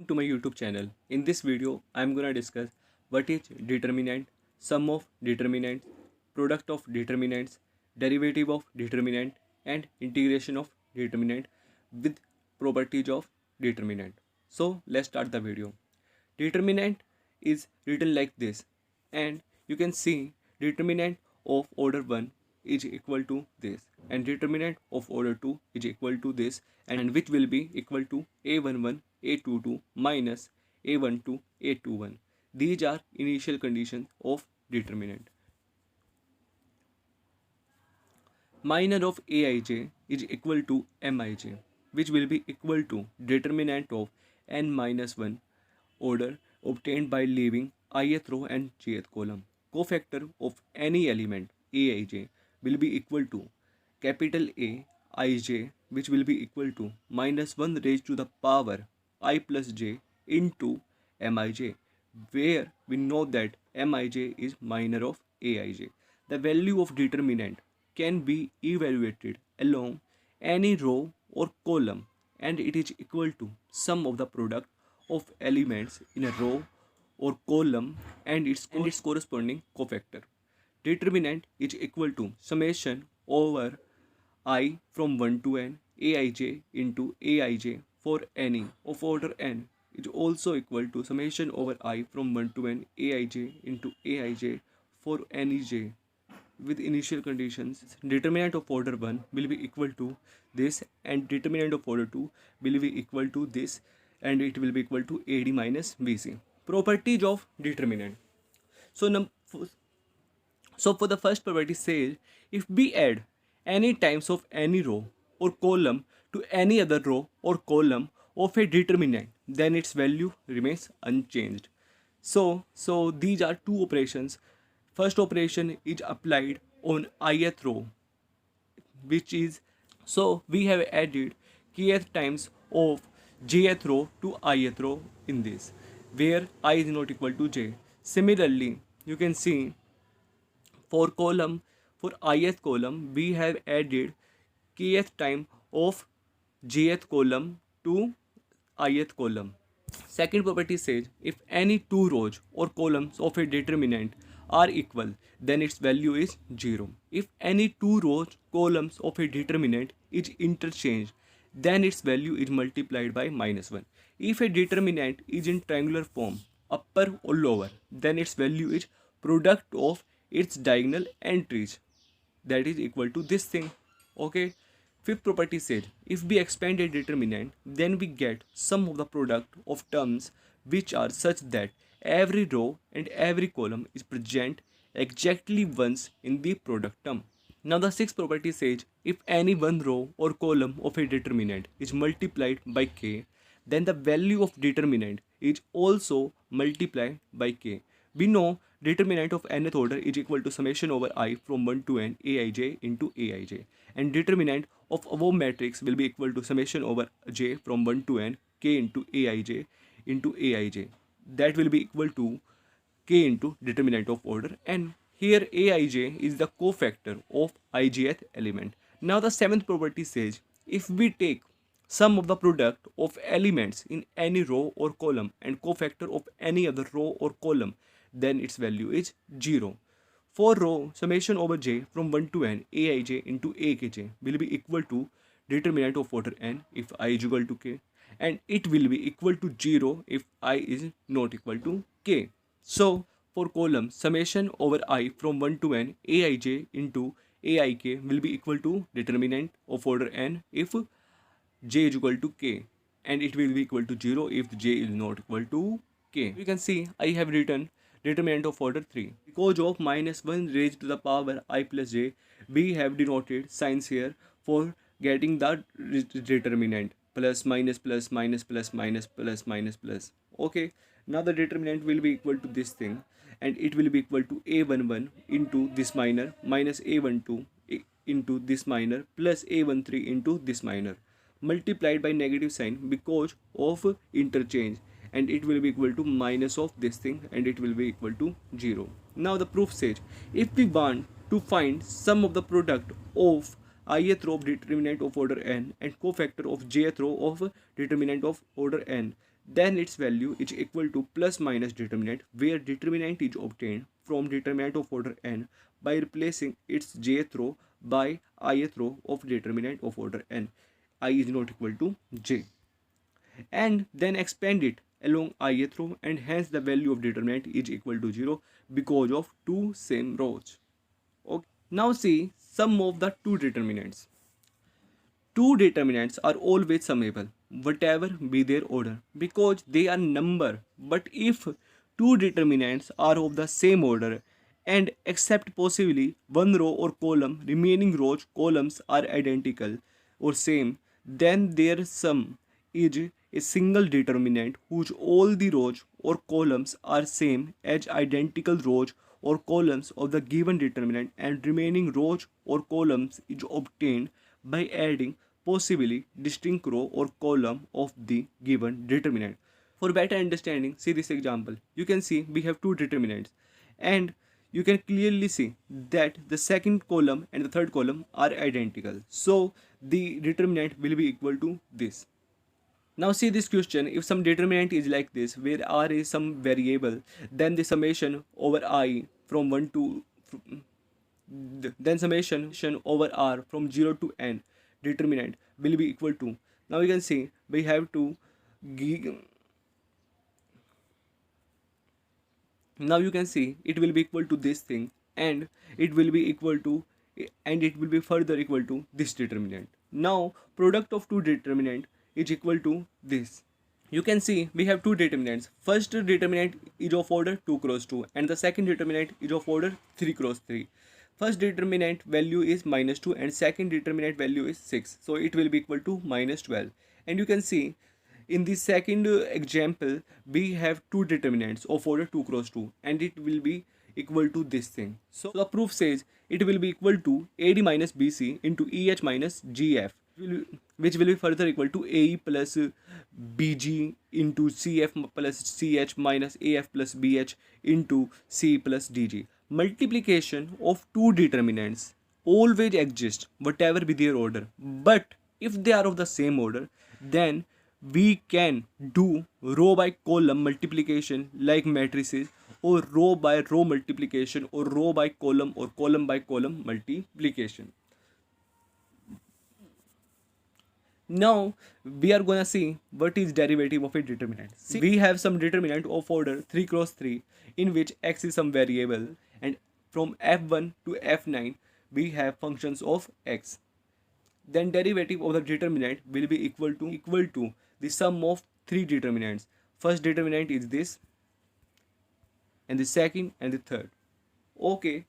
To my YouTube channel. In this video, I am gonna discuss what is determinant, sum of determinants, product of determinants, derivative of determinant, and integration of determinant with properties of determinant. So let's start the video. Determinant is written like this, and you can see determinant of order 1 is equal to this, and determinant of order 2 is equal to this, and which will be equal to a11 a22 minus a12 a21. These are initial conditions of determinant. Minor of aij is equal to mij, which will be equal to determinant of n minus 1 order obtained by leaving ith row and jth column. Cofactor of any element aij will be equal to capital A ij, which will be equal to minus 1 raised to the power I plus j into mij, where we know that mij is minor of aij. The value of determinant can be evaluated along any row or column, and it is equal to sum of the product of elements in a row or column and its corresponding cofactor. Determinant is equal to summation over I from 1 to n aij into aij for any of order n is also equal to summation over I from 1 to n aij into aij for any j with initial conditions. Determinant of order 1 will be equal to this, and determinant of order 2 will be equal to this, and it will be equal to AD minus BC. Properties of determinant. So, for the first property says, if we add any times of any row or column to any other row or column of a determinant, then its value remains unchanged. So these are two operations. First operation is applied on ith row, which is, so we have added kth times of jth row to ith row in this, where I is not equal to j. Similarly, you can see for ith column we have added kth time of jth column to ith column. Second property says, if any two rows or columns of a determinant are equal, then its value is 0. If any two rows columns of a determinant is interchanged, then its value is multiplied by minus 1. If a determinant is in triangular form, upper or lower, then its value is product of its diagonal entries, that is equal to this thing. Okay. Fifth property says, if we expand a determinant, then we get sum of the product of terms which are such that every row and every column is present exactly once in the product term. Now the sixth property says, if any one row or column of a determinant is multiplied by k, then the value of determinant is also multiplied by k. We know determinant of nth order is equal to summation over I from 1 to n aij into aij, and determinant of above matrix will be equal to summation over j from 1 to n k into aij into aij. That will be equal to k into determinant of order n. Here aij is the cofactor of ijth element. Now the seventh property says, if we take sum of the product of elements in any row or column and cofactor of any other row or column, then its value is 0. For row, summation over j from 1 to n aij into akj will be equal to determinant of order n if I is equal to k, and it will be equal to 0 if I is not equal to k. So for column, summation over I from 1 to n aij into aik will be equal to determinant of order n if j is equal to k, and it will be equal to 0 if j is not equal to k. You can see I have written determinant of order 3. Because of minus 1 raised to the power I plus j, we have denoted signs here for getting the determinant, plus minus plus minus plus minus plus minus plus. Okay, now the determinant will be equal to this thing, and it will be equal to a11 into this minor minus a12 into this minor plus a13 into this minor, multiplied by negative sign because of interchange, and it will be equal to minus of this thing, and it will be equal to 0. Now the proof says, if we want to find sum of the product of ith row of determinant of order n and cofactor of jth row of determinant of order n, then its value is equal to plus minus determinant, where determinant is obtained from determinant of order n by replacing its jth row by ith row of determinant of order n. I is not equal to j, and then expand it along ith row, and hence the value of determinant is equal to 0 because of two same rows. Okay. Now see sum of the two determinants. Two determinants are always summable, whatever be their order, because they are number. But if two determinants are of the same order, and except possibly one row or column, remaining rows columns are identical or same, then their sum is a single determinant whose all the rows or columns are same as identical rows or columns of the given determinant, and remaining rows or columns is obtained by adding possibly distinct row or column of the given determinant. For better understanding, see this example. You can see we have two determinants, and you can clearly see that the second column and the third column are identical. So the determinant will be equal to this. Now see this question, if some determinant is like this, where r is some variable, then the summation over I from 1 to then summation over r from 0 to n determinant will be equal to, now you can see we have to now you can see it will be equal to this thing, and it will be equal to, and it will be further equal to this determinant. Now product of two determinant is equal to this. You can see we have two determinants. First determinant is of order 2 cross 2, and the second determinant is of order 3 cross 3. First determinant value is minus 2 and second determinant value is 6. So it will be equal to minus 12. And you can see in the second example we have two determinants of order 2 cross 2, and it will be equal to this thing. So the proof says it will be equal to AD minus BC into EH minus GF, which will be further equal to AE plus BG into CF plus CH minus AF plus BH into C plus DG. Multiplication of two determinants always exists, whatever be their order. But if they are of the same order, then we can do row by column multiplication like matrices, or row by row multiplication, or row by column, or column by column multiplication. Now we are gonna see what is derivative of a determinant. See, we have some determinant of order 3 cross 3 in which x is some variable, and from f1 to f9 we have functions of x. Then derivative of the determinant will be equal to the sum of three determinants. First determinant is this, and the second and the third. Okay,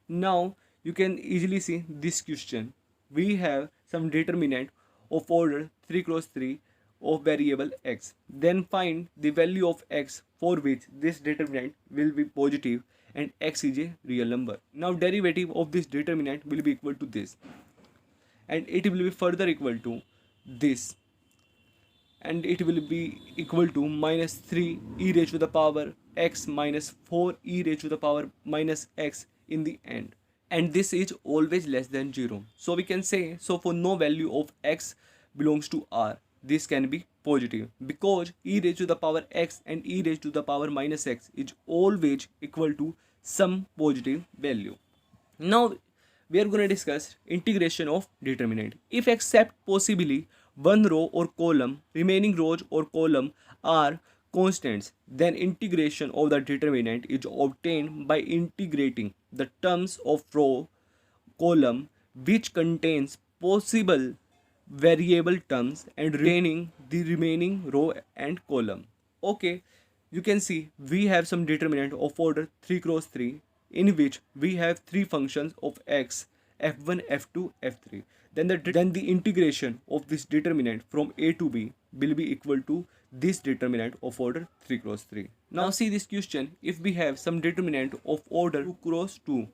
now you can easily see this question. We have some determinant of order 3 cross 3 of variable x. Then find the value of x for which this determinant will be positive and x is a real number. Now derivative of this determinant will be equal to this, and it will be further equal to this, and it will be equal to minus 3 e raised to the power x minus 4 e raised to the power minus x in the end. And this is always less than 0. So we can say, so for no value of x belongs to R, this can be positive, because e raised to the power x and e raised to the power minus x is always equal to some positive value. Now we are going to discuss integration of determinant. If except possibly one row or column, remaining rows or column are constants, then integration of the determinant is obtained by integrating the terms of row column which contains possible variable terms and retaining the remaining row and column. Okay, you can see we have some determinant of order 3 cross 3 in which we have three functions of x, f1, f2, f3. Then the integration of this determinant from a to b will be equal to this determinant of order 3 cross 3. Now see this question, if we have some determinant of order 2 cross 2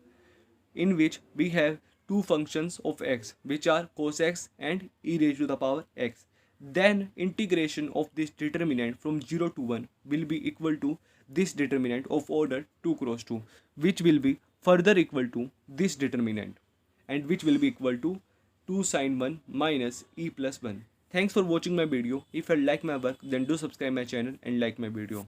in which we have two functions of x which are cos x and e raised to the power x, then integration of this determinant from 0 to 1 will be equal to this determinant of order 2 cross 2, which will be further equal to this determinant, and which will be equal to 2 sine 1 minus e plus 1. Thanks for watching my video. If you like my work, then do subscribe my channel and like my video.